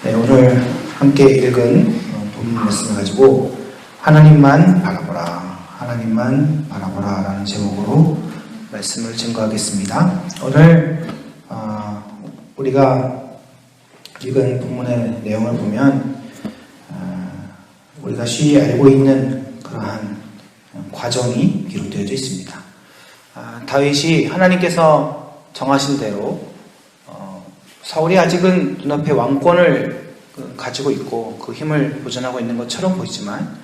네, 오늘 함께 읽은 본문 말씀을 가지고 하나님만 바라보라, 하나님만 바라보라 라는 제목으로 말씀을 증거하겠습니다. 오늘 우리가 읽은 본문의 내용을 보면 우리가 쉬이 알고 있는 그러한 과정이 기록되어 있습니다. 다윗이 하나님께서 정하신 대로 사울이 아직은 눈앞에 왕권을 가지고 있고 그 힘을 보존하고 있는 것처럼 보이지만,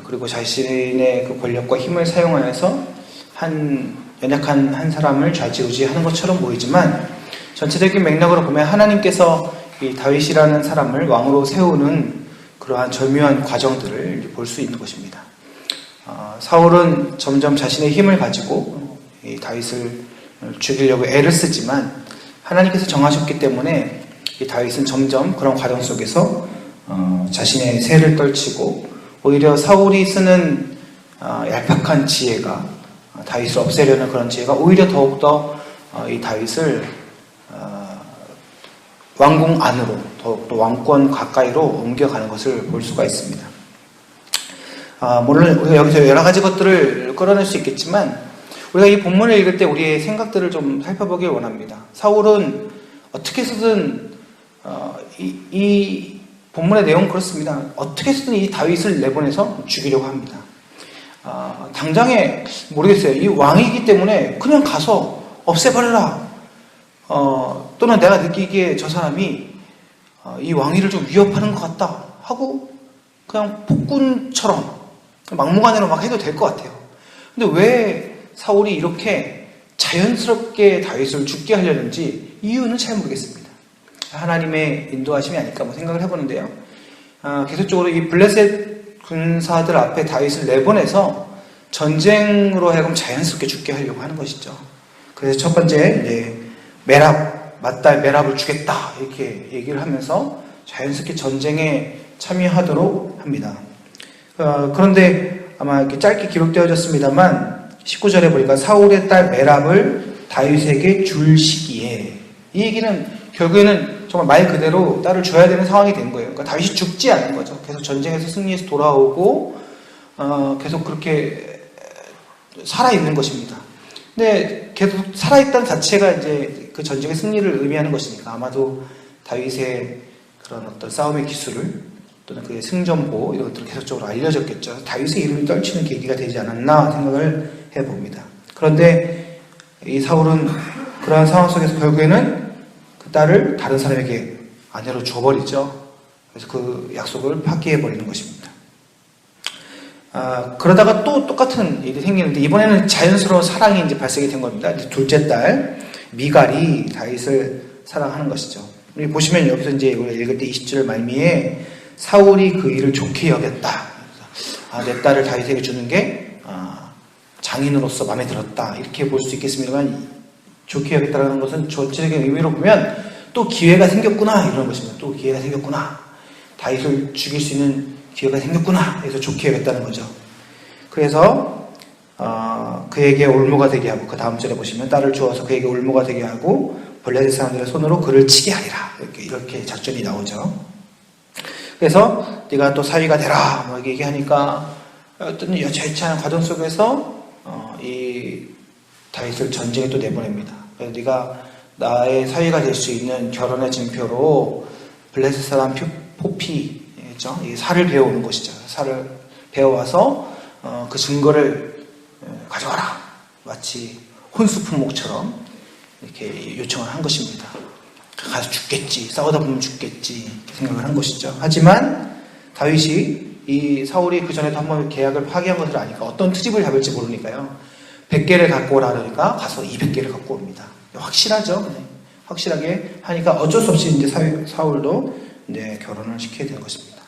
그리고 자신의 그 권력과 힘을 사용하여서 연약한 한 사람을 좌지우지하는 것처럼 보이지만, 전체적인 맥락으로 보면 하나님께서 이 다윗이라는 사람을 왕으로 세우는 그러한 절묘한 과정들을 볼 수 있는 것입니다. 사울은 점점 자신의 힘을 가지고 이 다윗을 죽이려고 애를 쓰지만, 하나님께서 정하셨기 때문에 이 다윗은 점점 그런 과정 속에서 자신의 새를 떨치고, 오히려 사울이 쓰는 얄팍한 지혜가, 다윗을 없애려는 그런 지혜가 오히려 더욱더 이 다윗을 왕궁 안으로, 더욱더 왕권 가까이로 옮겨가는 것을 볼 수가 있습니다. 물론 우리가 여기서 여러 가지 것들을 끌어낼 수 있겠지만, 우리가 이 본문을 읽을 때 우리의 생각들을 좀 살펴보길 원합니다. 사울은 어떻게 해서든 이 본문의 내용은 그렇습니다. 어떻게 해서든 이 다윗을 내보내서 죽이려고 합니다. 당장에 모르겠어요. 이 왕이기 때문에 그냥 가서 없애버려라. 또는 내가 느끼기에 저 사람이 이 왕위를 좀 위협하는 것 같다 하고 그냥 폭군처럼 막무가내로 막 해도 될 것 같아요. 근데 왜 사울이 이렇게 자연스럽게 다윗을 죽게 하려는지 이유는 잘 모르겠습니다. 하나님의 인도하심이 아닐까 생각을 해보는데요. 계속적으로 이 블레셋 군사들 앞에 다윗을 내보내서 전쟁으로 하여금 자연스럽게 죽게 하려고 하는 것이죠. 그래서 첫 번째 맏딸 메랍을 주겠다 이렇게 얘기를 하면서 자연스럽게 전쟁에 참여하도록 합니다. 그런데 아마 이렇게 짧게 기록되어졌습니다만 19절에 보니까 사울의 딸 메랍을 다윗에게 줄 시기에, 이 얘기는 결국에는 정말 말 그대로 딸을 줘야 되는 상황이 된 거예요. 그러니까 다윗이 죽지 않은 거죠. 계속 전쟁에서 승리해서 돌아오고 계속 그렇게 살아있는 것입니다. 근데 계속 살아있다는 자체가 이제 그 전쟁의 승리를 의미하는 것이니까 아마도 다윗의 그런 어떤 싸움의 기술을, 또는 그의 승전보 이런 것들을 계속적으로 알려졌겠죠. 다윗의 이름이 떨치는 계기가 되지 않았나 생각을 해봅니다. 그런데 이 사울은 그러한 상황 속에서 결국에는 그 딸을 다른 사람에게 아내로 줘버리죠. 그래서 그 약속을 파기해버리는 것입니다. 그러다가 또 똑같은 일이 생기는데, 이번에는 자연스러운 사랑이 이제 발생이 된 겁니다. 이제 둘째 딸 미갈이 다윗을 사랑하는 것이죠. 우리 보시면 여기서 이제 우리가 읽을 때 20절 말미에 사울이 그 일을 좋게 여겼다. 내 딸을 다윗에게 주는 게 장인으로서 마음에 들었다. 이렇게 볼 수 있겠습니다만, 좋게 여겼다는 것은 전체적인 의미로 보면 또 기회가 생겼구나 이런 것입니다. 또 기회가 생겼구나. 다윗을 죽일 수 있는 기회가 생겼구나. 그래서 좋게 여겼다는 거죠. 그래서 그에게 올무가 되게 하고, 그 다음 절에 보시면 딸을 주어서 그에게 올무가 되게 하고 블레셋 사람들의 손으로 그를 치게 하리라. 이렇게 작전이 나오죠. 그래서 네가 또 사위가 되라 이렇게 얘기하니까 어떤 여차치 않은 과정 속에서 이 다윗을 전쟁에 또 내보냅니다. 그래서 네가 나의 사위가 될 수 있는 결혼의 증표로 블레셋 사람 포피죠, 이 살을 배워오는 것이죠. 살을 배워와서 그 증거를 가져와라. 마치 혼수 품목처럼 이렇게 요청을 한 것입니다. 가서 죽겠지, 싸우다 보면 죽겠지 생각을 한 것이죠. 하지만 다윗이 이 사울이 그 전에도 한번 계약을 파기한 것을 아니까 어떤 트집을 잡을지 모르니까요, 100개를 갖고 오라 그러니까 가서 200개를 갖고 옵니다. 확실하죠. 네. 확실하게 하니까 어쩔 수 없이 이제 사울도 이제 결혼을 시켜야 되는 것입니다.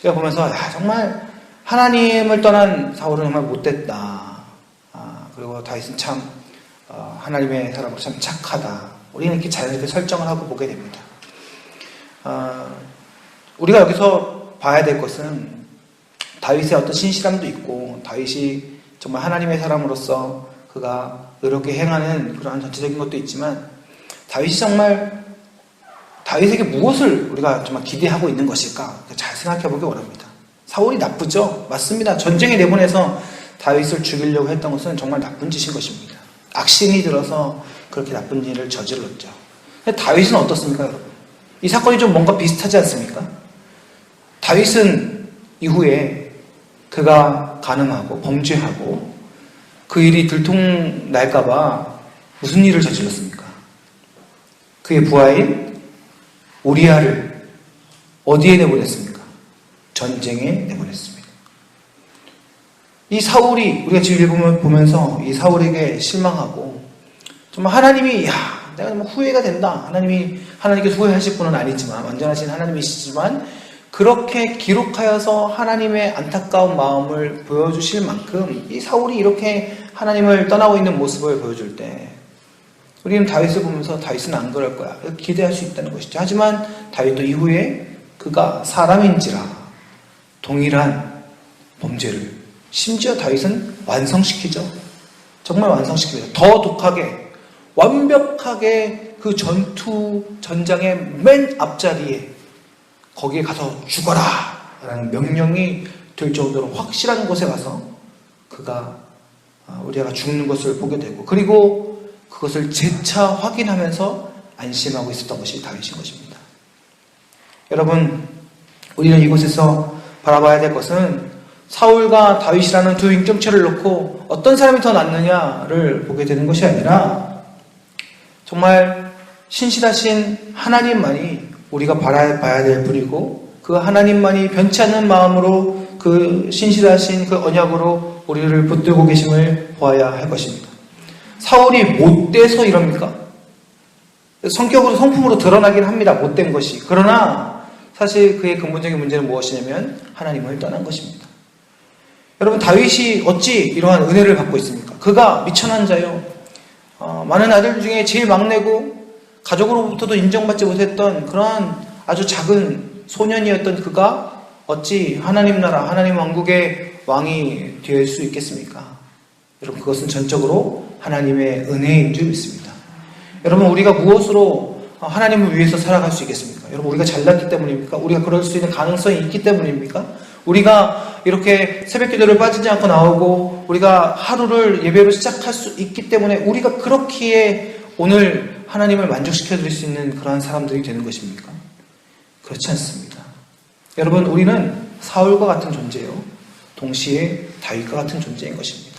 그러니까 보면서 정말 하나님을 떠난 사울은 정말 못됐다. 그리고 다윗은 참 하나님의 사람으로 참 착하다. 우리는 이렇게 자연스럽게 설정을 하고 보게 됩니다. 우리가 여기서 봐야 될 것은 다윗의 어떤 신실함도 있고, 다윗이 정말 하나님의 사람으로서 그가 의롭게 행하는 그러한 전체적인 것도 있지만, 다윗이 정말 다윗에게 무엇을 우리가 정말 기대하고 있는 것일까? 잘 생각해 보기 원합니다. 사울이 나쁘죠? 맞습니다. 전쟁에 내보내서 다윗을 죽이려고 했던 것은 정말 나쁜 짓인 것입니다. 악신이 들어서 그렇게 나쁜 일을 저질렀죠. 근데 다윗은 어떻습니까, 여러분? 이 사건이 좀 뭔가 비슷하지 않습니까? 다윗은 이후에 그가 간음하고 범죄하고 그 일이 들통날까봐 무슨 일을 저질렀습니까? 그의 부하인 우리아를 어디에 내보냈습니까? 전쟁에 내보냈습니다. 이 사울이, 우리가 지금 보면서 이 사울에게 실망하고 정말 하나님이 내가 뭐 후회가 된다. 하나님께서 후회하실 분은 아니지만, 완전하신 하나님이시지만 그렇게 기록하여서 하나님의 안타까운 마음을 보여주실 만큼 이 사울이 이렇게 하나님을 떠나고 있는 모습을 보여줄 때 우리는 다윗을 보면서 다윗은 안 그럴 거야 기대할 수 있다는 것이죠. 하지만 다윗도 이후에 그가 사람인지라 동일한 범죄를, 심지어 다윗은 완성시키죠. 정말 완성시킵니다. 더 독하게, 완벽하게 그 전장의 맨 앞자리에 거기에 가서 죽어라 라는 명령이 될 정도로 확실한 곳에 가서 우리가 죽는 것을 보게 되고, 그리고 그것을 재차 확인하면서 안심하고 있었던 것이 다윗인 것입니다. 여러분, 우리는 이곳에서 바라봐야 될 것은 사울과 다윗이라는 두 인격체를 놓고 어떤 사람이 더 낫느냐를 보게 되는 것이 아니라 정말 신실하신 하나님만이 우리가 바라봐야 될 분이고, 그 하나님만이 변치 않는 마음으로 그 신실하신 그 언약으로 우리를 붙들고 계심을 보아야 할 것입니다. 사울이 못돼서 이럽니까? 성격으로, 성품으로 드러나긴 합니다. 못된 것이. 그러나 사실 그의 근본적인 문제는 무엇이냐면 하나님을 떠난 것입니다. 여러분, 다윗이 어찌 이러한 은혜를 받고 있습니까? 그가 미천한 자요, 많은 아들 중에 제일 막내고 가족으로부터도 인정받지 못했던 그러한 아주 작은 소년이었던 그가 어찌 하나님 나라, 하나님 왕국의 왕이 될 수 있겠습니까? 여러분, 그것은 전적으로 하나님의 은혜인 줄 믿습니다. 여러분, 우리가 무엇으로 하나님을 위해서 살아갈 수 있겠습니까? 여러분, 우리가 잘났기 때문입니까? 우리가 그럴 수 있는 가능성이 있기 때문입니까? 우리가 이렇게 새벽 기도를 빠지지 않고 나오고 우리가 하루를 예배로 시작할 수 있기 때문에 우리가 그렇기에 오늘 하나님을 만족시켜 드릴 수 있는 그러한 사람들이 되는 것입니까? 그렇지 않습니다. 여러분, 우리는 사울과 같은 존재요, 동시에 다윗과 같은 존재인 것입니다.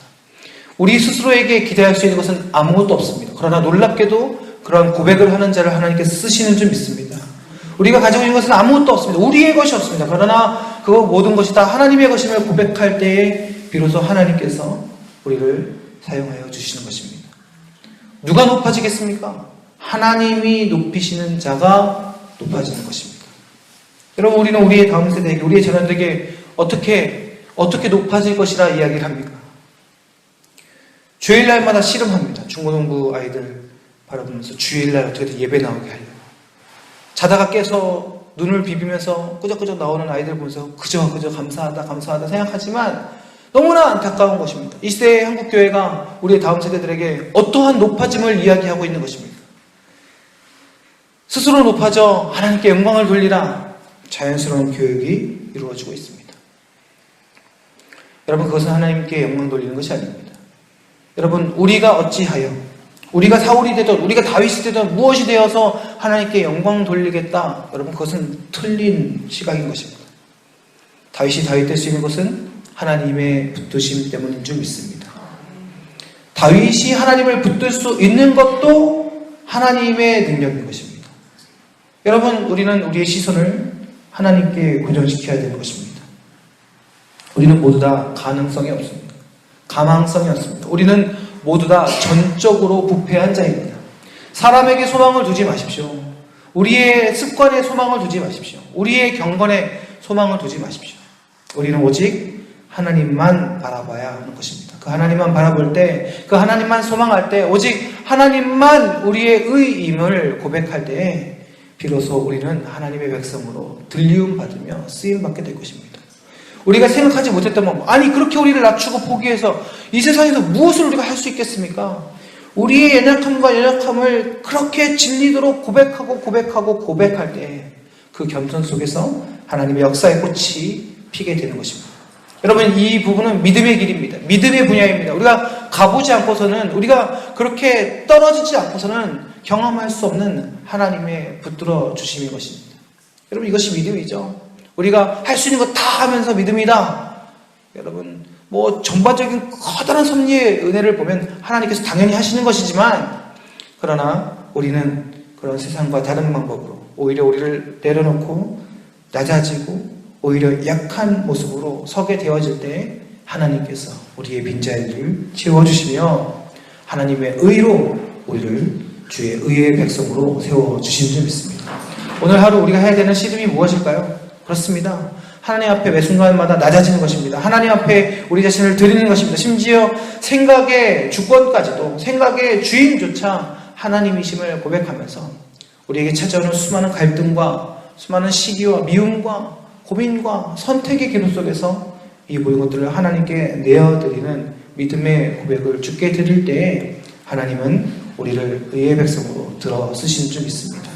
우리 스스로에게 기대할 수 있는 것은 아무것도 없습니다. 그러나 놀랍게도 그러한 고백을 하는 자를 하나님께서 쓰시는 줄 믿습니다. 우리가 가지고 있는 것은 아무것도 없습니다. 우리의 것이 없습니다. 그러나 그 모든 것이 다 하나님의 것임을 고백할 때에 비로소 하나님께서 우리를 사용하여 주시는 것입니다. 누가 높아지겠습니까? 하나님이 높이시는 자가 높아지는 것입니다. 여러분, 우리는 우리의 다음 세대에게, 우리의 자녀들에게 어떻게 높아질 것이라 이야기를 합니까? 주일날마다 씨름합니다. 중고등부 아이들 바라보면서 주일날 어떻게든 예배 나오게 하려고. 자다가 깨서 눈을 비비면서 끄적끄적 나오는 아이들 보면서 그저 감사하다 생각하지만 너무나 안타까운 것입니다. 이 시대의 한국교회가 우리의 다음 세대들에게 어떠한 높아짐을 이야기하고 있는 것입니까? 스스로 높아져 하나님께 영광을 돌리라, 자연스러운 교육이 이루어지고 있습니다. 여러분, 그것은 하나님께 영광 돌리는 것이 아닙니다. 여러분, 우리가 어찌하여, 우리가 사울이 되든 우리가 다윗이 되든 무엇이 되어서 하나님께 영광 돌리겠다, 여러분, 그것은 틀린 시각인 것입니다. 다윗이 다윗 될 수 있는 것은 하나님의 붙드심 때문인 줄 믿습니다. 다윗이 하나님을 붙들 수 있는 것도 하나님의 능력인 것입니다. 여러분, 우리는 우리의 시선을 하나님께 고정시켜야 되는 것입니다. 우리는 모두 다 가능성이 없습니다. 가망성이 없습니다. 우리는 모두 다 전적으로 부패한 자입니다. 사람에게 소망을 두지 마십시오. 우리의 습관에 소망을 두지 마십시오. 우리의 경건에 소망을 두지 마십시오. 우리는 오직 하나님만 바라봐야 하는 것입니다. 그 하나님만 바라볼 때, 그 하나님만 소망할 때, 오직 하나님만 우리의 의임을 고백할 때에 비로소 우리는 하나님의 백성으로 들리움 받으며 쓰임 받게 될 것입니다. 우리가 생각하지 못했던 방법, 아니 그렇게 우리를 낮추고 포기해서 이 세상에서 무엇을 우리가 할 수 있겠습니까? 우리의 연약함과 연약함을 그렇게 진리도록 고백할 때 그 겸손 속에서 하나님의 역사의 꽃이 피게 되는 것입니다. 여러분, 이 부분은 믿음의 길입니다. 믿음의 분야입니다. 우리가 가보지 않고서는, 우리가 그렇게 떨어지지 않고서는 경험할 수 없는 하나님의 붙들어 주심인 것입니다. 여러분, 이것이 믿음이죠. 우리가 할 수 있는 거 다 하면서 믿음이다. 여러분, 전반적인 커다란 섭리의 은혜를 보면 하나님께서 당연히 하시는 것이지만, 그러나 우리는 그런 세상과 다른 방법으로 오히려 우리를 내려놓고 낮아지고 오히려 약한 모습으로 서게 되어질 때 하나님께서 우리의 빈자리를 채워주시며 하나님의 의로 우리를 주의 의의 백성으로 세워주신 줄 믿습니다. 오늘 하루 우리가 해야 되는 씨름이 무엇일까요? 그렇습니다. 하나님 앞에 매 순간마다 낮아지는 것입니다. 하나님 앞에 우리 자신을 드리는 것입니다. 심지어 생각의 주권까지도, 생각의 주인조차 하나님이심을 고백하면서 우리에게 찾아오는 수많은 갈등과 수많은 시기와 미움과 고민과 선택의 기록 속에서 이 모든 것들을 하나님께 내어드리는 믿음의 고백을 주께 드릴 때 하나님은 우리를 의의 백성으로 들어 쓰시는 줄 믿습니다.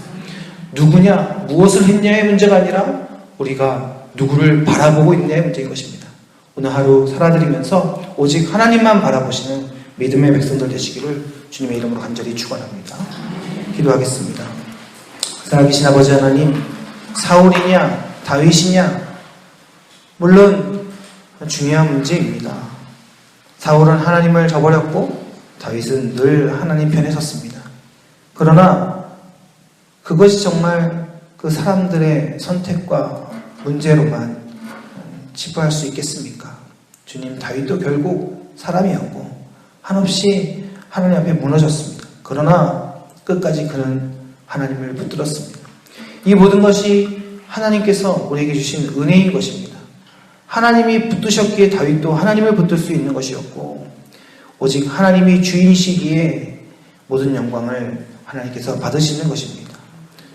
누구냐, 무엇을 했냐의 문제가 아니라 우리가 누구를 바라보고 있냐의 문제인 것입니다. 오늘 하루 살아드리면서 오직 하나님만 바라보시는 믿음의 백성들 되시기를 주님의 이름으로 간절히 축원합니다. 기도하겠습니다. 살아계신 아버지 하나님, 사울이냐 다윗이냐, 물론 중요한 문제입니다. 사울은 하나님을 저버렸고 다윗은 늘 하나님 편에 섰습니다. 그러나 그것이 정말 그 사람들의 선택과 문제로만 치부할 수 있겠습니까? 주님, 다윗도 결국 사람이었고 한없이 하나님 앞에 무너졌습니다. 그러나 끝까지 그는 하나님을 붙들었습니다. 이 모든 것이 하나님께서 우리에게 주신 은혜인 것입니다. 하나님이 붙드셨기에 다윗도 하나님을 붙들 수 있는 것이었고, 오직 하나님이 주인이시기에 모든 영광을 하나님께서 받으시는 것입니다.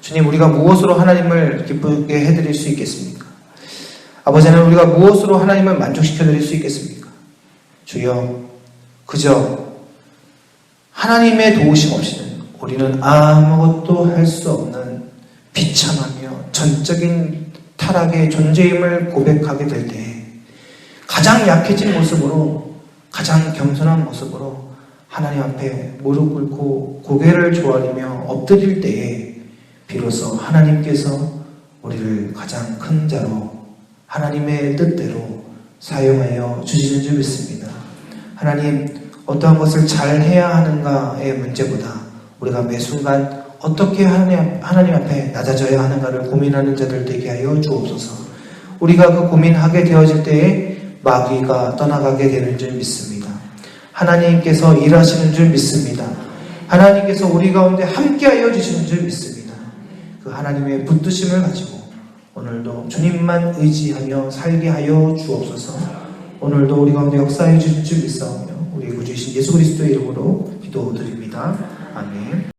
주님, 우리가 무엇으로 하나님을 기쁘게 해드릴 수 있겠습니까? 아버지 하나님, 우리가 무엇으로 하나님을 만족시켜드릴 수 있겠습니까? 주여, 그저 하나님의 도우심 없이는 우리는 아무것도 할 수 없는 비참하며 전적인 타락의 존재임을 고백하게 될 때 가장 약해진 모습으로, 가장 겸손한 모습으로 하나님 앞에 무릎 꿇고 고개를 조아리며 엎드릴 때에 비로소 하나님께서 우리를 가장 큰 자로 하나님의 뜻대로 사용하여 주시는 줄 믿습니다. 하나님, 어떠한 것을 잘 해야 하는가의 문제보다 우리가 매 순간 어떻게 하나님 앞에 낮아져야 하는가를 고민하는 자들 되게 하여 주옵소서. 우리가 그 고민하게 되어질 때에 마귀가 떠나가게 되는 줄 믿습니다. 하나님께서 일하시는 줄 믿습니다. 하나님께서 우리 가운데 함께하여 주시는 줄 믿습니다. 그 하나님의 붙드심을 가지고 오늘도 주님만 의지하며 살게 하여 주옵소서. 오늘도 우리 가운데 역사해 주실 줄 믿사오며 우리 구주이신 예수 그리스도의 이름으로 기도드립니다. 아멘.